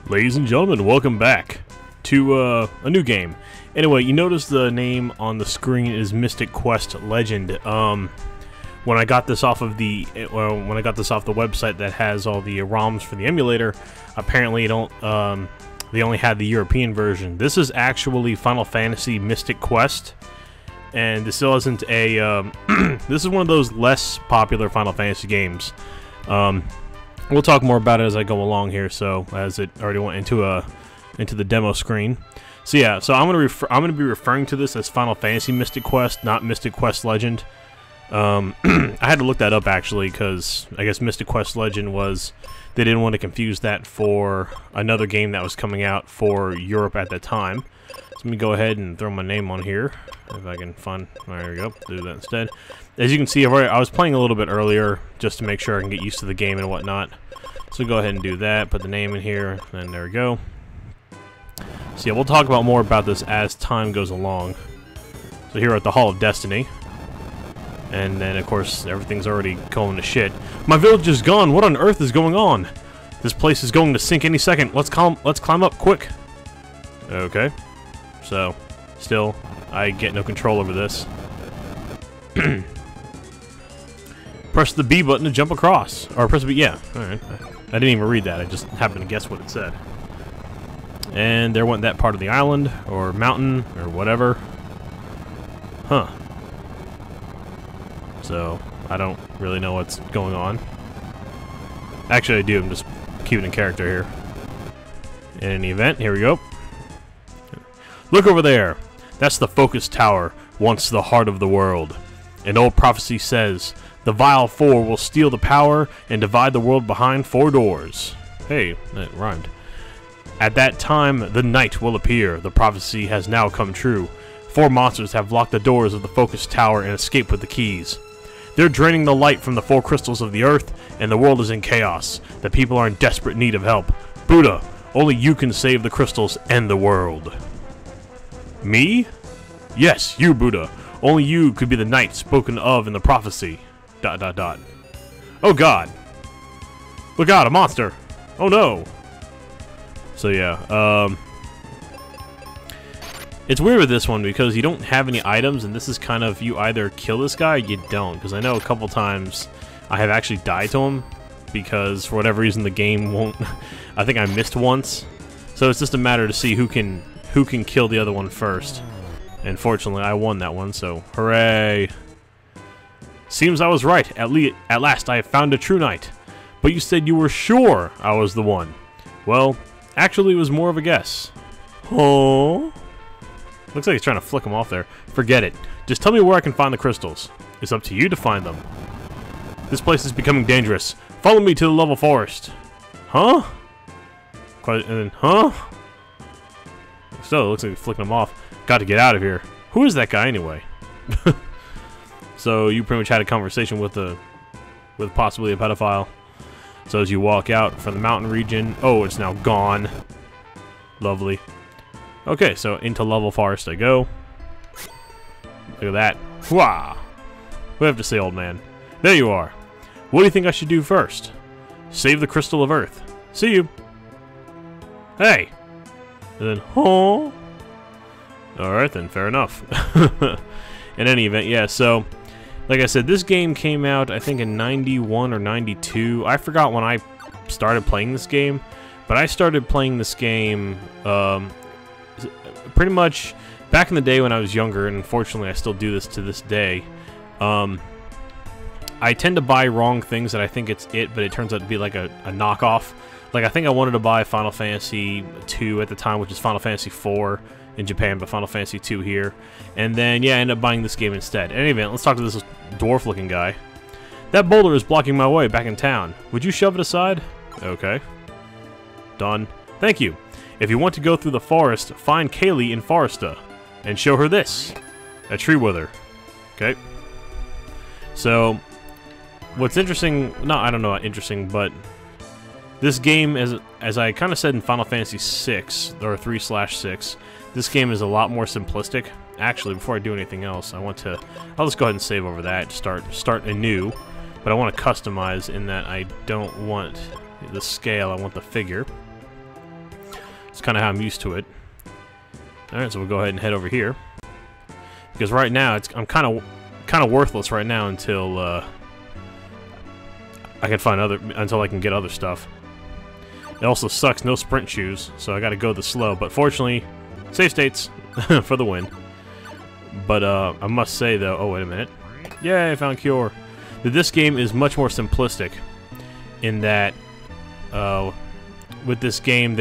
Ladies and gentlemen, welcome back to a new game. Anyway, you notice the name on the screen is Mystic Quest Legend. When I got this off of the website that has all the ROMs for the emulator, apparently they only had the European version. This is actually Final Fantasy Mystic Quest, and this still isn't a. This is one of those less popular Final Fantasy games. We'll talk more about it as I go along here. So, as it already went into the demo screen. So yeah, so I'm gonna be referring to this as Final Fantasy Mystic Quest, not Mystic Quest Legend. I had to look that up actually, because I guess Mystic Quest Legend was, they didn't want to confuse that for another game that was coming out for Europe at that time. So let me go ahead and throw my name on here, if I can find, there we go, do that instead. As you can see, I was playing a little bit earlier, just to make sure I can get used to the game and whatnot. So go ahead and do that, put the name in here, and there we go. So yeah, we'll talk about more about this as time goes along. So here we're at the Hall of Destiny. And then, of course, everything's already going to shit. My village is gone! What on earth is going on? This place is going to sink any second. Let's climb up, quick! Okay. So, still, I get no control over this. Press the B button to jump across. Or press the B, yeah. Alright. I didn't even read that. I just happened to guess what it said. And there went that part of the island, or mountain, or whatever. Huh. So, I don't really know what's going on. Actually, I do. I'm just keeping in character here. In any event, here we go. Look over there. That's the Focus Tower, once the heart of the world. An old prophecy says, the Vile Four will steal the power and divide the world behind four doors. Hey, that rhymed. At that time, the night will appear. The prophecy has now come true. Four monsters have locked the doors of the Focus Tower and escaped with the keys. They're draining the light from the four crystals of the earth, and the world is in chaos. The people are in desperate need of help. Buddha, only you can save the crystals and the world. Me? Yes, you, Buddha. Only you could be the knight spoken of in the prophecy. ... Oh god. Look out, a monster. Oh no. So yeah, it's weird with this one because you don't have any items, and this is kind of, you either kill this guy or you don't, because I know a couple times I have actually died to him because for whatever reason the game won't. I think I missed once, so it's just a matter to see who can kill the other one first. And fortunately I won that one, so hooray. Seems I was right. At last I have found a true knight. But you said you were sure I was the one. Well, actually it was more of a guess. Oh. Looks like he's trying to flick him off there. Forget it. Just tell me where I can find the crystals. It's up to you to find them. This place is becoming dangerous. Follow me to the level forest. Huh? And then, huh? Still, it looks like he's flicking him off. Got to get out of here. Who is that guy anyway? So you pretty much had a conversation with possibly a pedophile. So as you walk out from the mountain region, oh, it's now gone. Lovely. Okay, so into level forest I go. Look at that. Wah! What do I have to say, old man? There you are. What do you think I should do first? Save the Crystal of Earth. See you. Hey! And then, huh? Alright then, fair enough. In any event, yeah, so, like I said, this game came out, I think, in 91 or 92. I forgot when I started playing this game, but I started playing this game, pretty much back in the day when I was younger, and unfortunately I still do this to this day. I tend to buy wrong things that I think it's it, but it turns out to be like a knockoff. Like, I think I wanted to buy Final Fantasy 2 at the time, which is Final Fantasy 4 in Japan, but Final Fantasy 2 here. And then, yeah, I ended up buying this game instead. In any event, let's talk to this dwarf-looking guy. That boulder is blocking my way back in town. Would you shove it aside? Okay. Done. Thank you. If you want to go through the forest, find Kaylee in Foresta, and show her this. A tree wither. Okay. So, what's interesting, I don't know what interesting, but this game, as I kind of said in Final Fantasy 6, or 3/6, this game is a lot more simplistic. Actually, before I do anything else, I'll just go ahead and save over that, start anew. But I want to customize in that I don't want the scale, I want the figure. It's kind of how I'm used to it. Alright, so we'll go ahead and head over here. Because right now, I'm kind of worthless right now until I can get other stuff. It also sucks, no sprint shoes, so I gotta go the slow. But fortunately, save states for the win. But I must say though, oh wait a minute. Yay, I found cure. This game is much more simplistic in that with this game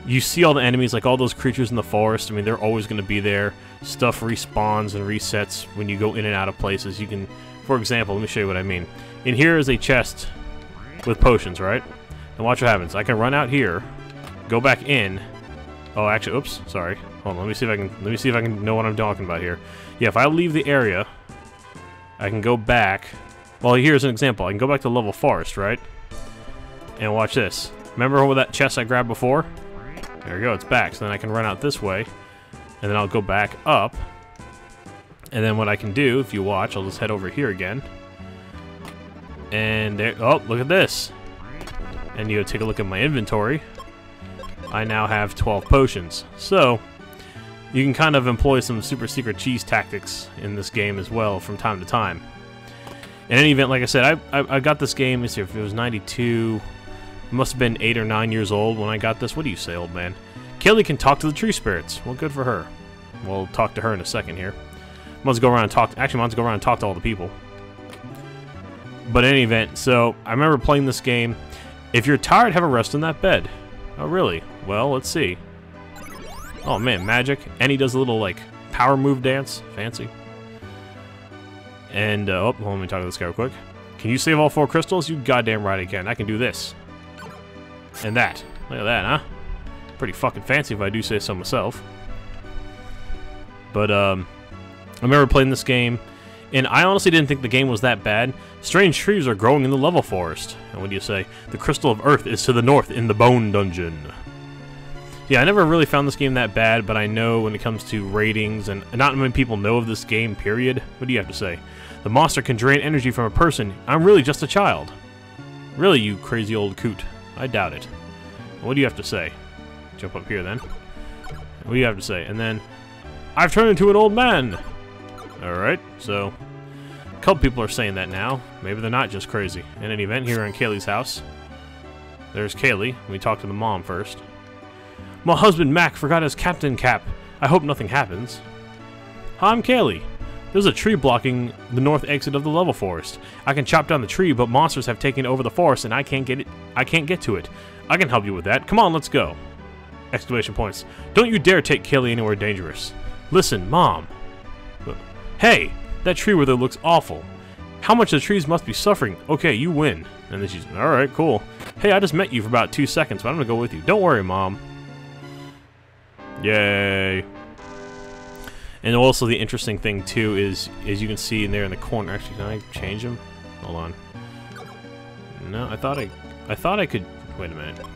you see all the enemies, like all those creatures in the forest. I mean, they're always going to be there. Stuff respawns and resets when you go in and out of places. You can, for example, let me show you what I mean. In here is a chest with potions, right? And watch what happens. I can run out here, go back in. Oh, actually, oops, sorry. Hold on, let me see if I can know what I'm talking about here. Yeah, if I leave the area, I can go back. Well, here's an example. I can go back to level forest, right? And watch this. Remember with that chest I grabbed before? There we go, it's back. So then I can run out this way, and then I'll go back up. And then what I can do, if you watch, I'll just head over here again. And there, oh, look at this. And you take a look at my inventory. I now have 12 potions. So, you can kind of employ some super secret cheese tactics in this game as well from time to time. In any event, like I said, I got this game, let's see, if it was 92... Must have been 8 or 9 years old when I got this. What do you say, old man? Kaylee can talk to the tree spirits. Well, good for her. We'll talk to her in a second here. Let's go around and talk. Actually, let's go around and talk to all the people. But in any event, so I remember playing this game. If you're tired, have a rest in that bed. Oh, really? Well, let's see. Oh man, magic. And he does a little like power move dance. Fancy. And oh, let me talk to this guy real quick. Can you save all 4 crystals? You goddamn right I can. I can do this. And that. Look at that, huh? Pretty fucking fancy if I do say so myself. But, I remember playing this game, and I honestly didn't think the game was that bad. Strange trees are growing in the level forest. And what do you say? The crystal of earth is to the north in the bone dungeon. Yeah, I never really found this game that bad, but I know when it comes to ratings, and not many people know of this game, period. What do you have to say? The monster can drain energy from a person. I'm really just a child. Really, you crazy old coot. I doubt it. What do you have to say? Jump up here then. What do you have to say? And then, I've turned into an old man! Alright, so, a couple people are saying that now. Maybe they're not just crazy. In any event, here in Kaylee's house. There's Kaylee. We talk to the mom first. My husband Mac forgot his captain cap. I hope nothing happens. Hi, I'm Kaylee. There's a tree blocking the north exit of the level forest. I can chop down the tree, but monsters have taken over the forest and I can't get to it. I can help you with that. Come on, let's go. Exclamation points. Don't you dare take Kaylee anywhere dangerous. Listen, Mom. Hey, that tree wither looks awful. How much the trees must be suffering. Okay, you win. And then she's, alright, cool. Hey, I just met you for about 2 seconds, but I'm gonna go with you. Don't worry, Mom. Yay. And also the interesting thing too is, as you can see in there in the corner. Actually, can I change them? Hold on. No, I thought I could. Wait a minute.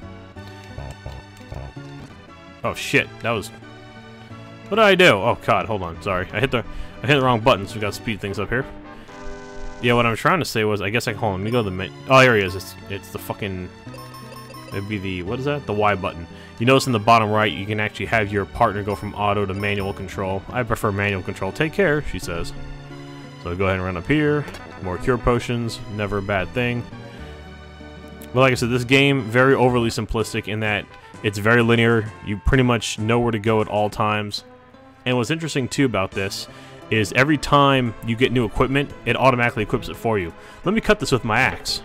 Oh shit, that was. What did I do? Oh god, hold on. Sorry, I hit the wrong button. So we got to speed things up here. Yeah, what I'm trying to say was, I guess I can hold on. Let me go to the menu. Oh, here he is. It's the fucking. It'd be the, what is that? The Y button. You notice in the bottom right, you can actually have your partner go from auto to manual control. I prefer manual control. Take care, she says. So go ahead and run up here. More cure potions. Never a bad thing. But like I said, this game, very overly simplistic in that it's very linear. You pretty much know where to go at all times. And what's interesting too about this is every time you get new equipment, it automatically equips it for you. Let me cut this with my axe.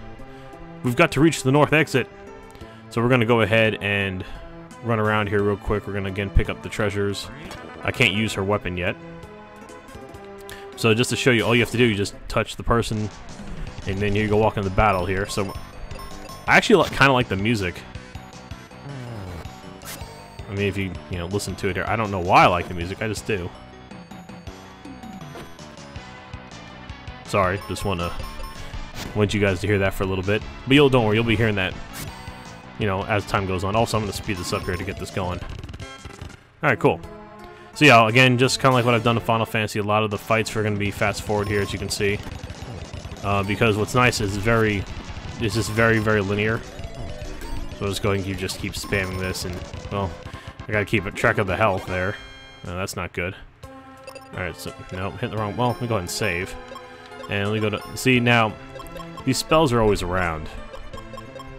We've got to reach the north exit. So we're going to go ahead and run around here real quick. We're going to again pick up the treasures. I can't use her weapon yet. So just to show you, all you have to do, you just touch the person, and then you go walk into the battle here. So I actually kind of like the music. I mean, if you listen to it here, I don't know why I like the music. I just do. Sorry, just want you guys to hear that for a little bit. But don't worry, you'll be hearing that, as time goes on. Also, I'm going to speed this up here to get this going. Alright, cool. So yeah, again, just kind of like what I've done in Final Fantasy, a lot of the fights are going to be fast forward here, as you can see. Because what's nice is it's just very, very linear. So let's go ahead and just keep spamming this, and, well, I gotta keep a track of the health there. No, that's not good. Alright, so, no, hit the wrong, well, let me go ahead and save. And let me go to, see, now, these spells are always around.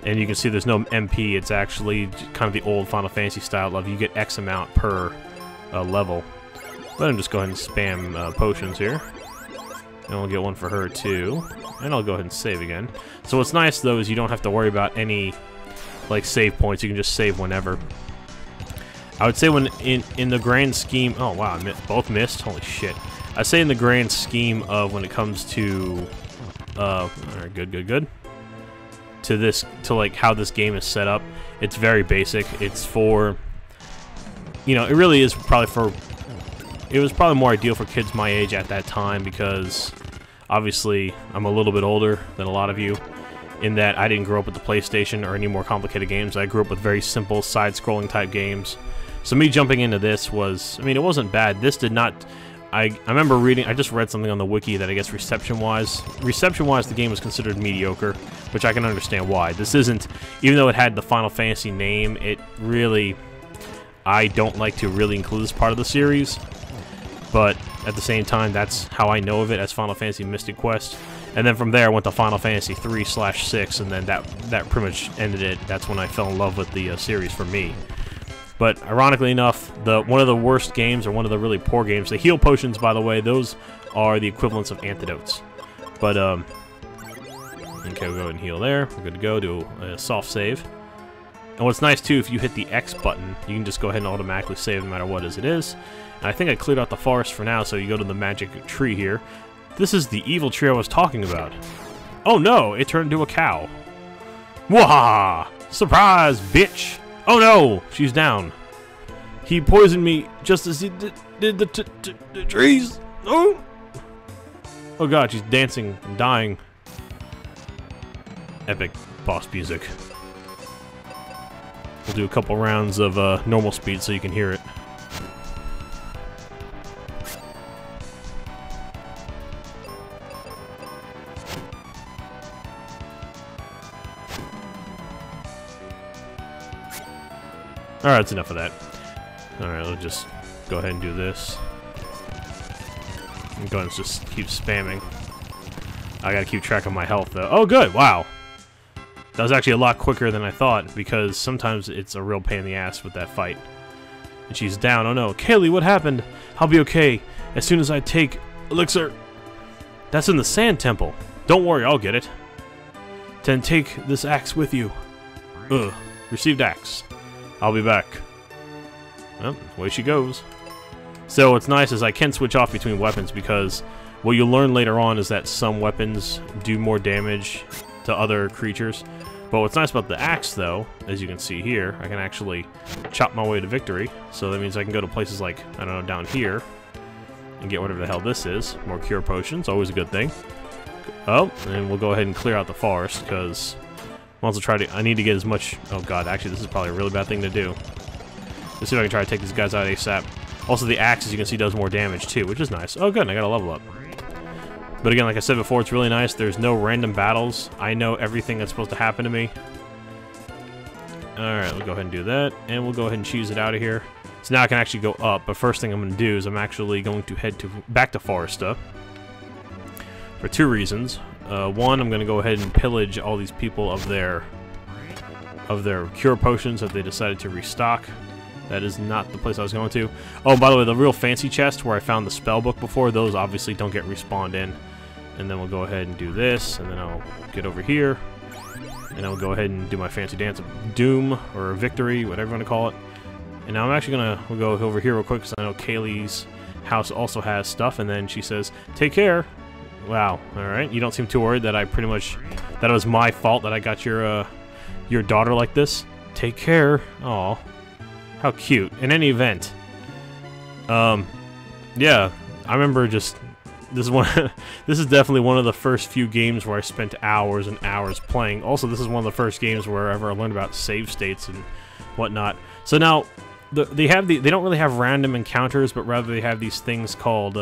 And you can see there's no MP, it's actually kind of the old Final Fantasy style of you get X amount per level. Let him just go ahead and spam potions here. And we'll get one for her too. And I'll go ahead and save again. So what's nice though is you don't have to worry about any like save points, you can just save whenever. I would say when in the grand scheme, oh wow, both missed, holy shit. I say in the grand scheme of when it comes to, alright, good. To like how this game is set up, it's very basic. It's for, you know, it really is probably for, it was probably more ideal for kids my age at that time because obviously I'm a little bit older than a lot of you in that I didn't grow up with the PlayStation or any more complicated games. I grew up with very simple side-scrolling type games. So me jumping into this was, I mean, it wasn't bad. This did not, I remember reading, I just read something on the wiki that I guess reception-wise, the game was considered mediocre, which I can understand why. This isn't, even though it had the Final Fantasy name, it really, I don't like to really include this part of the series, but at the same time, that's how I know of it as Final Fantasy Mystic Quest. And then from there, I went to Final Fantasy 3/6, and then that pretty much ended it. That's when I fell in love with the series for me. But ironically enough, one of the worst games, or one of the really poor games, the heal potions, by the way, those are the equivalents of antidotes. But, okay, we'll go ahead and heal there. We're good to go, do a soft save. And what's nice, too, if you hit the X button, you can just go ahead and automatically save no matter what as it is. And I think I cleared out the forest for now, so you go to the magic tree here. This is the evil tree I was talking about. Oh no, it turned into a cow. Waha! Surprise, bitch! Oh no, she's down. He poisoned me just as he did the trees. Oh! Oh god, she's dancing and dying. Epic boss music. We'll do a couple rounds of normal speed so you can hear it. Alright, that's enough of that. Alright, let's just go ahead and do this. I'm going to just keep spamming. I gotta keep track of my health, though. Oh, good! Wow! That was actually a lot quicker than I thought, because sometimes it's a real pain in the ass with that fight. And she's down. Oh no. Kaylee, what happened? I'll be okay as soon as I take elixir. That's in the Sand Temple. Don't worry, I'll get it. Then take this axe with you. Ugh. Received axe. I'll be back. Well, away she goes. So what's nice is I can switch off between weapons because what you'll learn later on is that some weapons do more damage to other creatures. But what's nice about the axe, though, as you can see here, I can actually chop my way to victory. So that means I can go to places like, I don't know, down here and get whatever the hell this is. More cure potions, always a good thing. Oh, and we'll go ahead and clear out the forest because I'll also try to, I need to get as much, oh god, actually this is probably a really bad thing to do. Let's see if I can try to take these guys out ASAP. Also the axe, as you can see, does more damage too, which is nice. Oh good, I got a level up. But again, like I said before, it's really nice. There's no random battles. I know everything that's supposed to happen to me. Alright, we'll go ahead and do that. And we'll go ahead and choose it out of here. So now I can actually go up, but first thing I'm going to do is I'm actually going to head back to Foresta. For two reasons. One, I'm going to go ahead and pillage all these people of their cure potions that they decided to restock. That is not the place I was going to. Oh, by the way, the real fancy chest where I found the spell book before, those obviously don't get respawned in. And then we'll go ahead and do this, and then I'll get over here. And I'll go ahead and do my fancy dance of doom, or victory, whatever you want to call it. And now I'm actually we'll go over here real quick, because I know Kaylee's house also has stuff, and then she says, take care. Wow, alright, you don't seem too worried that I pretty much, that it was my fault that I got your daughter like this? Take care. Aw, how cute. In any event, yeah, I remember just, this is definitely one of the first few games where I spent hours and hours playing. Also, this is one of the first games where I learned about save states and whatnot. So now, they don't really have random encounters, but rather they have these things called,